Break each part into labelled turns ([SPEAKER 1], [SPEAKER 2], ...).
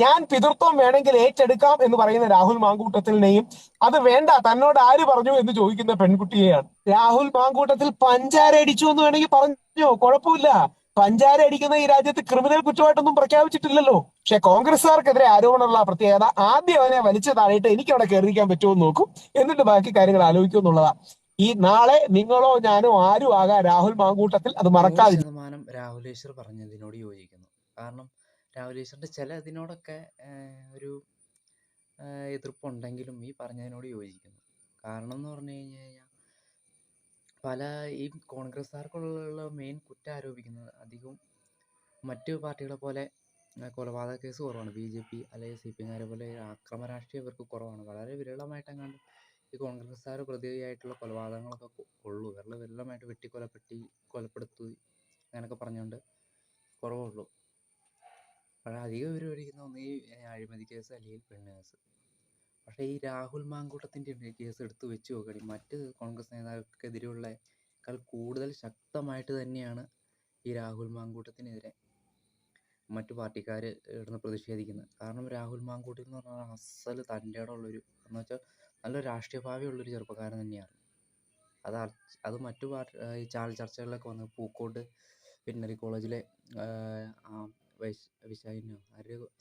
[SPEAKER 1] ഞാൻ പിതൃത്വം വേണമെങ്കിൽ ഏറ്റെടുക്കാം എന്ന് പറയുന്ന രാഹുൽ മാങ്കൂട്ടത്തിലിനെയും അത് വേണ്ട തന്നോട് ആര് പറഞ്ഞു എന്ന് ചോദിക്കുന്ന പെൺകുട്ടിയെയാണ്. രാഹുൽ മാങ്കൂട്ടത്തിൽ പഞ്ചാര അടിച്ചു എന്ന് വേണമെങ്കിൽ പറഞ്ഞോ, കുഴപ്പമില്ല. പഞ്ചാര അടിക്കുന്ന ഈ രാജ്യത്ത് ക്രിമിനൽ കുറ്റമായിട്ടൊന്നും പ്രഖ്യാപിച്ചിട്ടില്ലല്ലോ. പക്ഷെ കോൺഗ്രസ്സുകാർക്കെതിരെ ആരോപണമുള്ള പ്രത്യേകത ആദ്യം അവനെ വലിച്ചു താഴെയിട്ട് എനിക്ക് അവിടെ കയറിയിരിക്കാൻ പറ്റുമോ എന്ന് നോക്കും, എന്നിട്ട് ബാക്കി കാര്യങ്ങൾ ആലോചിക്കും എന്നുള്ളതാ. ഈ നാളെ നിങ്ങളോ ഞാനോ ആരും ആകാം രാഹുൽ മാങ്കൂട്ടത്തിൽ, അത് മറക്കാതിരിക്കും.
[SPEAKER 2] 100% രാഹുൽ ഈശ്വർ പറഞ്ഞതിനോട് യോജിക്കുന്നു. കാരണം രാഹുൽ ഈശ്വറിന്റെ ചില ഇതിനോടൊക്കെ ഒരു എതിർപ്പുണ്ടെങ്കിലും ഈ പറഞ്ഞതിനോട് യോജിക്കുന്നു. കാരണം എന്ന് പറഞ്ഞു കഴിഞ്ഞാൽ പല ഈ കോൺഗ്രസ്സുകാർക്കുള്ള മെയിൻ കുറ്റം ആരോപിക്കുന്നത് അധികവും മറ്റു പാർട്ടികളെ പോലെ കൊലപാതക കേസ് കുറവാണ്. BJP അല്ലെങ്കിൽ CPM പോലെ അക്രമ രാഷ്ട്രീയം ഇവർക്ക് കുറവാണ്. വളരെ വിരളമായിട്ടെങ്ങാണ്ട് ഈ കോൺഗ്രസ്സുകാർ പ്രതിയായിട്ടുള്ള കൊലപാതകങ്ങളൊക്കെ ഉള്ളൂ. വിരളമായിട്ട് കൊലപ്പെടുത്തി അങ്ങനെയൊക്കെ പറഞ്ഞുകൊണ്ട് കുറവുള്ളൂ. പക്ഷേ അധികം ഇവർ മേടിക്കുന്ന ഒന്ന് ഈ അഴിമതി കേസ് അല്ലെങ്കിൽ പെണ്ണ് കേസ്. പക്ഷേ ഈ രാഹുൽ മാങ്കൂട്ടത്തിൻ്റെ കേസ് എടുത്ത് വെച്ച് നോക്കുകയാണെങ്കിൽ മറ്റ് കോൺഗ്രസ് നേതാക്കൾക്കെതിരെയുള്ളേക്കാൾ കൂടുതൽ ശക്തമായിട്ട് തന്നെയാണ് ഈ രാഹുൽ മാങ്കൂട്ടത്തിനെതിരെ മറ്റു പാർട്ടിക്കാർ ഇവിടുന്ന് പ്രതിഷേധിക്കുന്നത്. കാരണം രാഹുൽ മാങ്കൂട്ടത്തിൽ എന്ന് പറഞ്ഞാൽ അസല് തൻ്റെ ഇടമുള്ളൊരു എന്ന് വെച്ചാൽ നല്ലൊരു രാഷ്ട്രീയ ഭാവിയുള്ളൊരു ചെറുപ്പക്കാരൻ തന്നെയാണ്. അത് മറ്റു ഈ ചാനൽ ചർച്ചകളിലൊക്കെ വന്ന് പൂക്കോട്ട് വെറ്റിനറി കോളേജിലെ വിശാലിനോ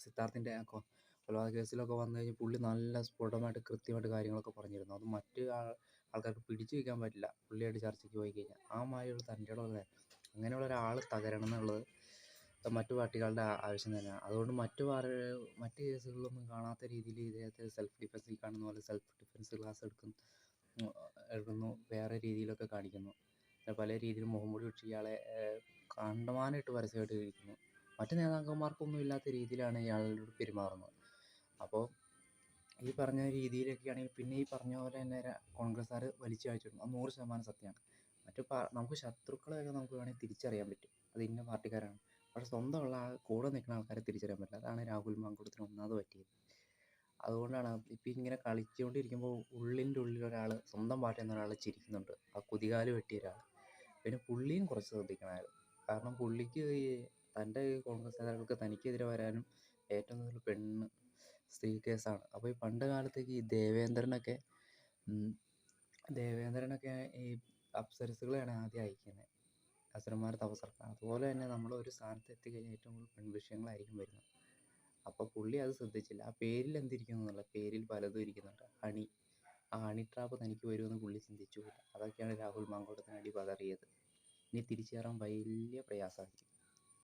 [SPEAKER 2] സിദ്ധാർത്ഥിൻ്റെ കൊലപാതക കേസിലൊക്കെ വന്നു കഴിഞ്ഞാൽ പുള്ളി നല്ല സ്ഫുടമായിട്ട് കൃത്യമായിട്ട് കാര്യങ്ങളൊക്കെ പറഞ്ഞിരുന്നു. അത് മറ്റ് ആൾക്കാർക്ക് പിടിച്ചു വയ്ക്കാൻ പറ്റില്ല. പുള്ളിയായിട്ട് ചർച്ചയ്ക്ക് പോയി കഴിഞ്ഞാൽ ആ മാതിരിയുള്ള തൻ്റെ ഇടമുള്ള അങ്ങനെയുള്ള ഒരാൾ തകരണം എന്നുള്ളത് മറ്റു പാർട്ടികളുടെ ആവശ്യം തന്നെയാണ്. അതുകൊണ്ട് മറ്റ് കേസുകളിലൊന്നും കാണാത്ത രീതിയിൽ ഇദ്ദേഹത്തെ സെൽഫ് ഡിഫെൻസിൽ കാണുന്ന പോലെ സെൽഫ് ഡിഫെൻസ് ക്ലാസ് എടുക്കുന്നു, വേറെ രീതിയിലൊക്കെ കാണിക്കുന്നു. പല രീതിയിൽ മുഖംമൂടി വെച്ച് ഇയാളെ കണ്ടമാനമായിട്ട് പരസ്യമായിട്ട് ഇരിക്കുന്നു. മറ്റ് നേതാക്കന്മാർക്കൊന്നും ഇല്ലാത്ത രീതിയിലാണ് ഇയാളോട് പെരുമാറുന്നത്. അപ്പോൾ ഈ പറഞ്ഞ രീതിയിലൊക്കെ ആണെങ്കിൽ പിന്നെ ഈ പറഞ്ഞ പോലെ തന്നെ കോൺഗ്രസ്സുകാർ വലിച്ചു കാഴ്ചിടും. അത് 100% സത്യമാണ്. നമുക്ക് ശത്രുക്കളെയൊക്കെ നമുക്ക് വേണമെങ്കിൽ തിരിച്ചറിയാൻ പറ്റും, അത് ഇന്ന പാർട്ടിക്കാരാണ്. പക്ഷെ സ്വന്തമുള്ള കൂടെ നിൽക്കുന്ന ആൾക്കാരെ തിരിച്ചറിയാൻ പറ്റില്ല. അതാണ് രാഹുൽ മാങ്കൂട്ടത്തിന് ഒന്നാമത് പറ്റിയത്. അതുകൊണ്ടാണ് ഇപ്പം ഇങ്ങനെ കളിച്ചുകൊണ്ടിരിക്കുമ്പോൾ ഉള്ളിൻ്റെ ഉള്ളിൽ ഒരാൾ സ്വന്തം പാർട്ടിയിൽ നിന്ന് ഒരാൾ ചിരിക്കുന്നുണ്ട്, ആ കുതികാല് വെട്ടിയ ഒരാൾ. പിന്നെ പുള്ളിയും കുറച്ച് ശ്രദ്ധിക്കണമായിരുന്നു. കാരണം പുള്ളിക്ക് തൻ്റെ കോൺഗ്രസ് നേതാക്കൾക്ക് തനിക്കെതിരെ വരാനും ഏറ്റവും കൂടുതൽ സ്ത്രീ കേസാണ്. അപ്പോൾ ഈ പണ്ട് കാലത്തേക്ക് ഈ ദേവേന്ദ്രനൊക്കെ ഈ അപ്സരസുകളെയാണ് ആദ്യം അയക്കുന്നത്, അസുരന്മാർ തപസ്സർക്കാൻ. അതുപോലെ തന്നെ നമ്മൾ ഒരു സ്ഥാനത്ത് എത്തിക്കഴിഞ്ഞാൽ ഏറ്റവും കൂടുതൽ പെൺവിഷയങ്ങളായിരിക്കും വരുന്നത്. അപ്പോൾ പുള്ളി അത് ശ്രദ്ധിച്ചില്ല. ആ പേരിൽ എന്തിരിക്കുന്നു എന്നുള്ള, പേരിൽ പലതും ഇരിക്കുന്നുണ്ട്. ആ ഹണി ട്രാപ്പ് തനിക്ക് വരുമെന്ന് പുള്ളി ചിന്തിച്ചു. അതൊക്കെയാണ് രാഹുൽ മാങ്കൂട്ടത്തിന് അടി പതറിയത്. ഇനി തിരിച്ചു കയറാൻ വലിയ പ്രയാസമായിരിക്കും.